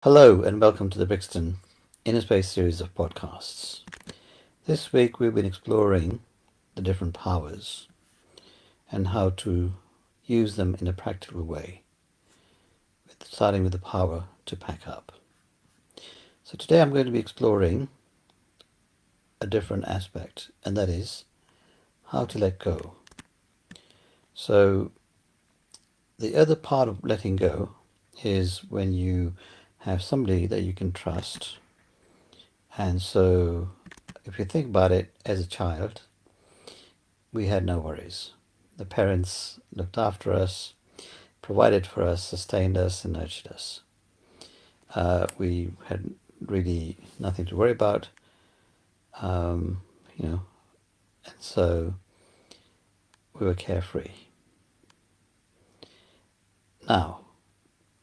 Hello and welcome to the Brixton Inner Space series of podcasts. This week we've been exploring the different powers and how to use them in a practical way, starting with the power to pack up. So today I'm going to be exploring a different aspect, and that is how to let go. So the other part of letting go is when you have somebody that you can trust. And so if you think about it, as a child, we had no worries. The parents looked after us, provided for us, sustained us, and nurtured us. We had really nothing to worry about, um, and so we were carefree. Now,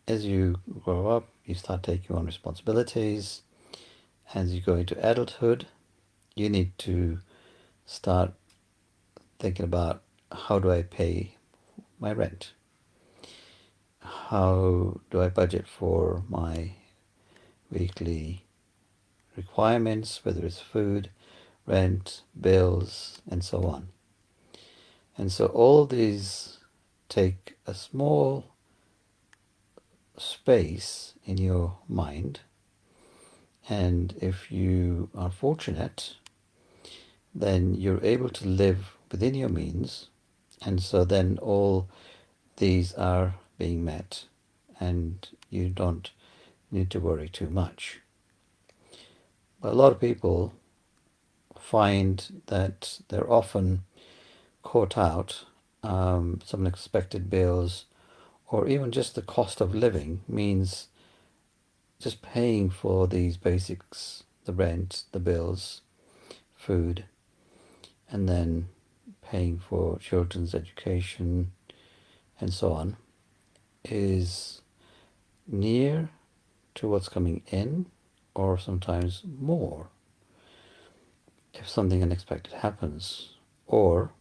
as you grow up, you start taking on responsibilities. As you go into adulthood, you need to start thinking about, how do I pay my rent? How do I budget for my weekly requirements, whether it's food, rent, bills, and so on? And so all these take a small space in your mind. And if you are fortunate, then you're able to live within your means. And so then all these are being met and you don't need to worry too much. But a lot of people find that they're often caught out. Some unexpected bills, or even just the cost of living, means just paying for these basics, the rent, the bills, food, and then paying for children's education and so on, is near to what's coming in, or sometimes more if something unexpected happens, or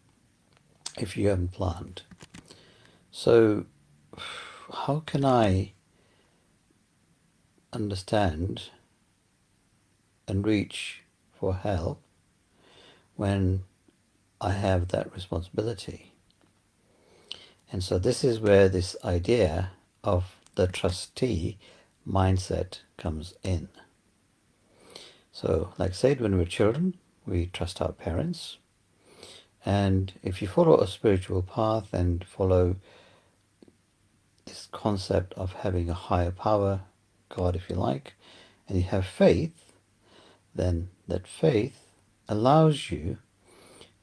if you haven't planned. So how can I understand and reach for help when I have that responsibility? And so this is where this idea of the trustee mindset comes in. So, like I said, when we're children, we trust our parents. And if you follow a spiritual path and follow this concept of having a higher power, God if you like, and you have faith, then that faith allows you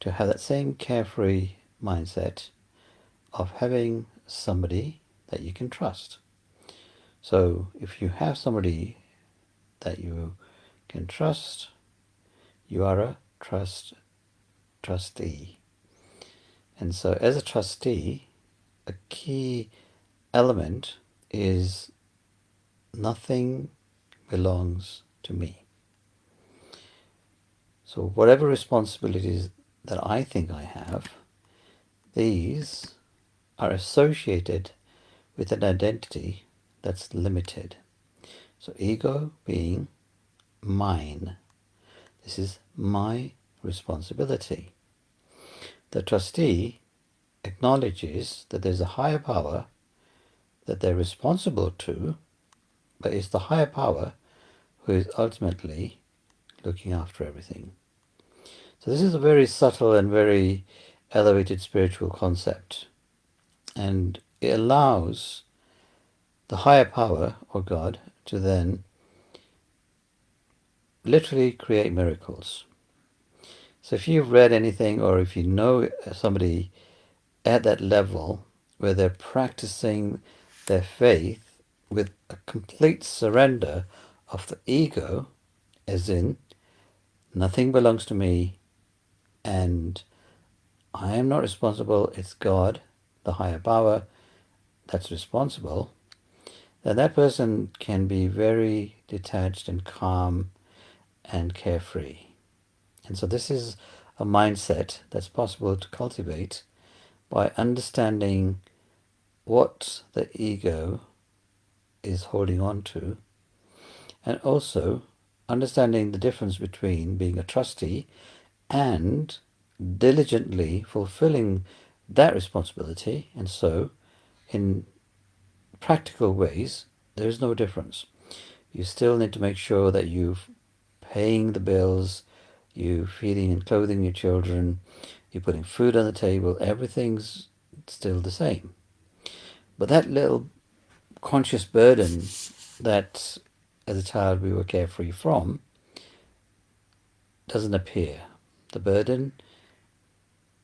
to have that same carefree mindset of having somebody that you can trust. So if you have somebody that you can trust, you are a trustee. And so as a trustee, a key element is nothing belongs to me. So whatever responsibilities that I think I have, these are associated with an identity that's limited. So ego being mine. This is my responsibility. The trustee acknowledges that there's a higher power that they're responsible to, but it's the higher power who is ultimately looking after everything. So this is a very subtle and very elevated spiritual concept, and it allows the higher power, or God, to then literally create miracles. So if you've read anything, or if you know somebody at that level where they're practicing their faith with a complete surrender of the ego, as in, nothing belongs to me and I am not responsible, it's God, the higher power, that's responsible, then that person can be very detached and calm and carefree. And so this is a mindset that's possible to cultivate by understanding what the ego is holding on to and also understanding the difference between being a trustee and diligently fulfilling that responsibility. And so, in practical ways, there is no difference. You still need to make sure that you're paying the bills, you're feeding and clothing your children, you're putting food on the table, everything's still the same. But that little conscious burden that as a child we were carefree from doesn't appear. The burden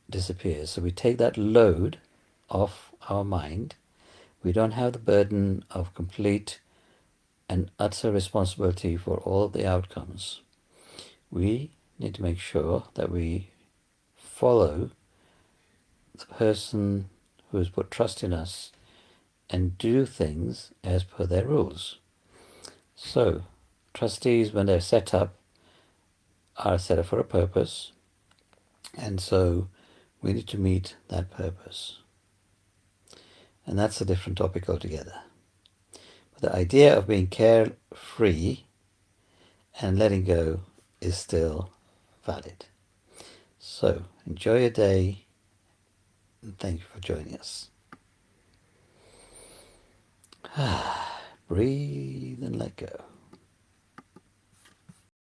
disappears. So we take that load off our mind. We don't have the burden of complete and utter responsibility for all of the outcomes. We need to make sure that we follow the person who has put trust in us and do things as per their rules. So, trustees, when they're set up, are set up for a purpose, and so we need to meet that purpose. And that's a different topic altogether. But the idea of being carefree and letting go is still valid. So, enjoy your day, and thank you for joining us. Breathe and let go.